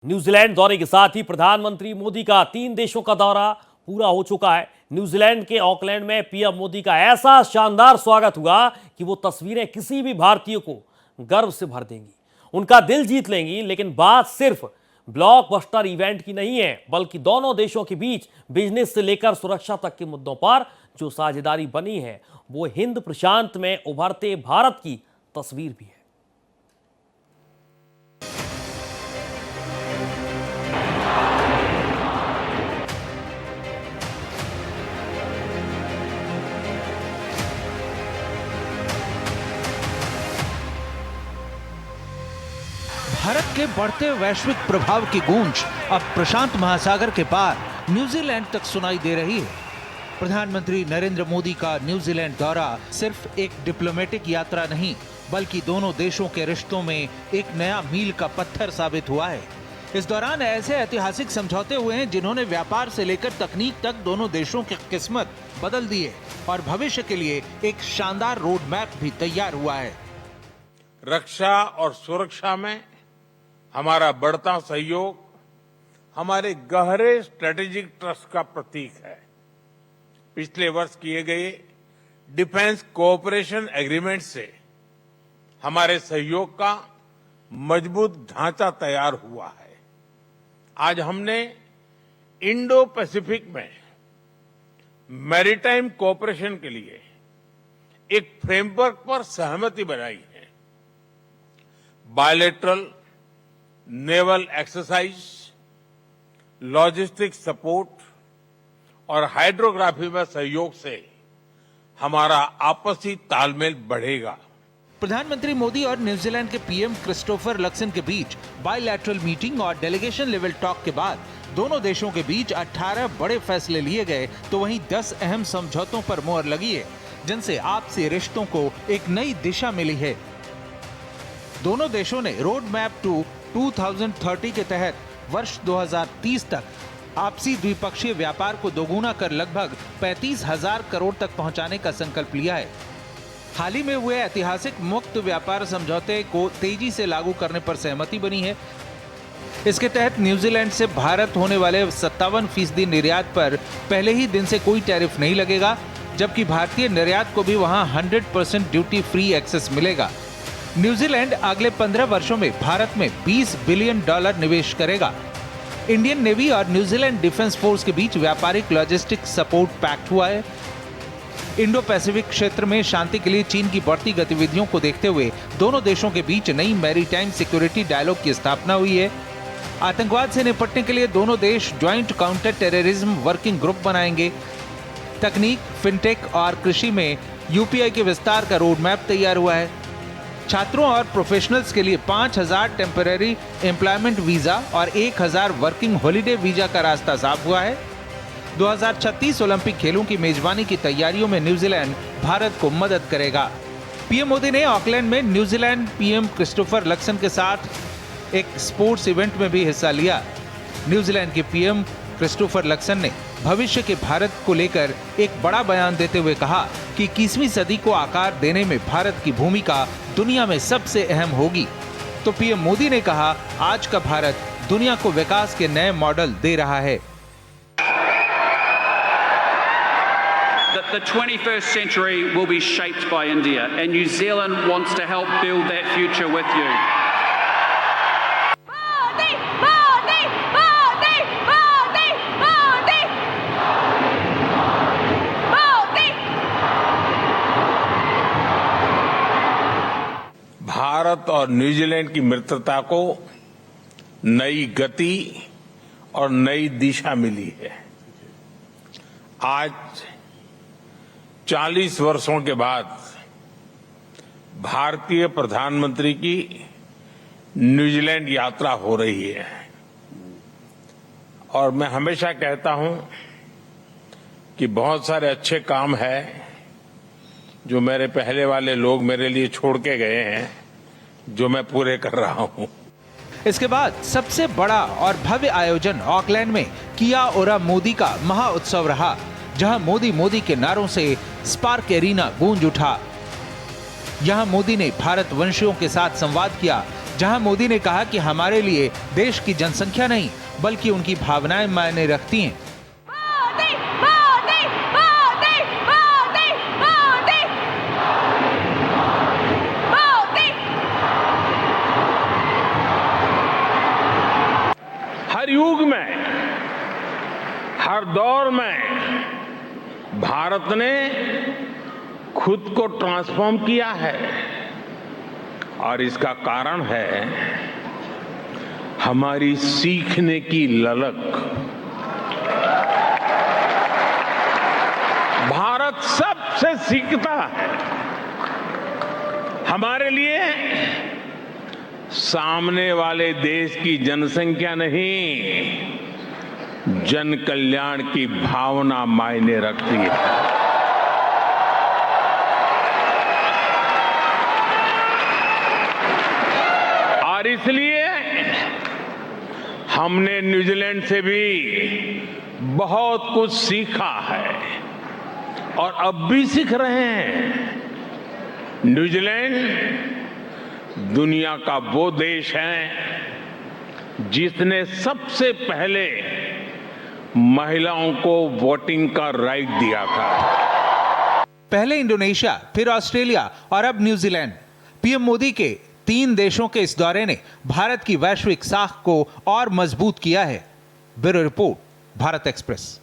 New Zealand दौरे के साथ ही प्रधानमंत्री मोदी का 3 देशों का दौरा पूरा हो चुका है। न्यूजीलैंड के ऑकलैंड में पीएम मोदी का ऐसा शानदार स्वागत हुआ कि वो तस्वीरें किसी भी भारतीय को गर्व से भर देंगी, उनका दिल जीत लेंगी। लेकिन बात सिर्फ ब्लॉकबस्टर इवेंट की नहीं है, बल्कि दोनों देशों के बीच बिजनेस से लेकर सुरक्षा तक के मुद्दों पर जो साझेदारी बनी है, वो हिंद प्रशांत में उभरते भारत की तस्वीर भी है। भारत के बढ़ते वैश्विक प्रभाव की गूंज अब प्रशांत महासागर के पार न्यूजीलैंड तक सुनाई दे रही है। प्रधानमंत्री नरेंद्र मोदी का न्यूजीलैंड दौरा सिर्फ एक डिप्लोमेटिक यात्रा नहीं, बल्कि दोनों देशों के रिश्तों में एक नया मील का पत्थर साबित हुआ है। इस दौरान ऐसे ऐतिहासिक समझौते हुए हैं जिन्होंने व्यापार से लेकर तकनीक तक दोनों देशों की किस्मत बदल दी है और भविष्य के लिए एक शानदार रोड मैप भी तैयार हुआ है। रक्षा और सुरक्षा में हमारा बढ़ता सहयोग हमारे गहरे स्ट्रेटेजिक ट्रस्ट का प्रतीक है। पिछले वर्ष किए गए डिफेंस कोऑपरेशन एग्रीमेंट से हमारे सहयोग का मजबूत ढांचा तैयार हुआ है। आज हमने इंडो पैसिफिक में मैरीटाइम कोऑपरेशन के लिए एक फ्रेमवर्क पर सहमति बनाई है। Bilateral naval exercise, logistic support और हाइड्रोग्राफी में सहयोग से हमारा आपसी तालमेल बढ़ेगा। प्रधानमंत्री मोदी और न्यूजीलैंड के पीएम क्रिस्टोफर लक्सन के बीच बायलैटरल मीटिंग और डेलीगेशन लेवल टॉक के बाद दोनों देशों के बीच 18 बड़े फैसले लिए गए, तो वहीं 10 अहम समझौतों पर मोहर लगी है, जिनसे आपसी रिश्तों को एक नई दिशा मिली है। दोनों देशों ने रोड मैप टू 2030 के तहत वर्ष 2030 तक आपसी द्विपक्षीय व्यापार को दोगुना कर लगभग 35,000 करोड़ तक पहुंचाने का संकल्प लिया है। हाल ही में हुए ऐतिहासिक मुक्त व्यापार समझौते को तेजी से लागू करने पर सहमति बनी है। इसके तहत न्यूजीलैंड से भारत होने वाले 57% निर्यात पर पहले ही दिन से कोई टैरिफ नहीं लगेगा, जबकि भारतीय निर्यात को भी वहां 100% ड्यूटी फ्री एक्सेस मिलेगा। न्यूजीलैंड अगले 15 वर्षों में भारत में $20 बिलियन निवेश करेगा। इंडियन नेवी और न्यूजीलैंड डिफेंस फोर्स के बीच व्यापारिक लॉजिस्टिक सपोर्ट पैक्ट हुआ है। इंडो पैसिफिक क्षेत्र में शांति के लिए चीन की बढ़ती गतिविधियों को देखते हुए दोनों देशों के बीच नई मैरीटाइम सिक्योरिटी डायलॉग की स्थापना हुई है। आतंकवाद से निपटने के लिए दोनों देश joint counter terrorism working group बनाएंगे। तकनीक, फिनटेक और कृषि में यूपीआई के विस्तार का रोड मैप तैयार हुआ है। छात्रों और प्रोफेशनल्स के लिए 5,000 टेम्पररी एम्प्लॉयमेंट वीजा और 1,000 वर्किंग हॉलिडे वीजा का रास्ता साफ हुआ है। 2036 ओलंपिक खेलों की मेजबानी की तैयारियों में न्यूजीलैंड भारत को मदद करेगा। पीएम मोदी ने ऑकलैंड में न्यूजीलैंड पीएम क्रिस्टोफर लक्सन के साथ एक स्पोर्ट्स इवेंट में भी हिस्सा लिया। न्यूजीलैंड के पीएम क्रिस्टोफर लक्सन ने भविष्य के भारत को लेकर एक बड़ा बयान देते हुए कहा कि 21वीं सदी को आकार देने में भारत की भूमिका दुनिया में सबसे अहम होगी। तो पीएम मोदी ने कहा, आज का भारत दुनिया को विकास के नए मॉडल दे रहा है। The 21st century will be shaped by India, and New Zealand wants to help build that future with you. Bharat और न्यूजीलैंड की मित्रता को नई गति और नई दिशा मिली है। आज 40 वर्षों के बाद भारतीय प्रधानमंत्री की न्यूजीलैंड यात्रा हो रही है और मैं हमेशा कहता हूं कि बहुत सारे अच्छे काम हैं जो मेरे पहले वाले लोग मेरे लिए छोड़ के गए हैं, जो मैं पूरे कर रहा हूं। इसके बाद सबसे बड़ा और भव्य आयोजन ऑकलैंड में किया ओरा मोदी का महा उत्सव रहा, जहां मोदी मोदी के नारों से स्पार्क एरिना गूंज उठा। यहां मोदी ने भारत वंशियों के साथ संवाद किया, जहां मोदी ने कहा कि हमारे लिए देश की जनसंख्या नहीं बल्कि उनकी भावनाएं मायने रखती हैं। मोदी मोदी मोदी मोदी मोदी मोदी। हर युग में, हर दौर में भारत ने खुद को ट्रांसफॉर्म किया है और इसका कारण है हमारी सीखने की ललक। भारत सबसे सीखता है। हमारे लिए सामने वाले देश की जनसंख्या नहीं, जन कल्याण की भावना मायने रखती है। और इसलिए हमने न्यूजीलैंड से भी बहुत कुछ सीखा है और अब भी सीख रहे हैं। न्यूजीलैंड दुनिया का वो देश है जिसने सबसे पहले महिलाओं को वोटिंग का राइट दिया था। पहले इंडोनेशिया, फिर ऑस्ट्रेलिया और अब न्यूजीलैंड। पीएम मोदी के 3 देशों के इस दौरे ने भारत की वैश्विक साख को और मजबूत किया है। Bureau report, Bharat express.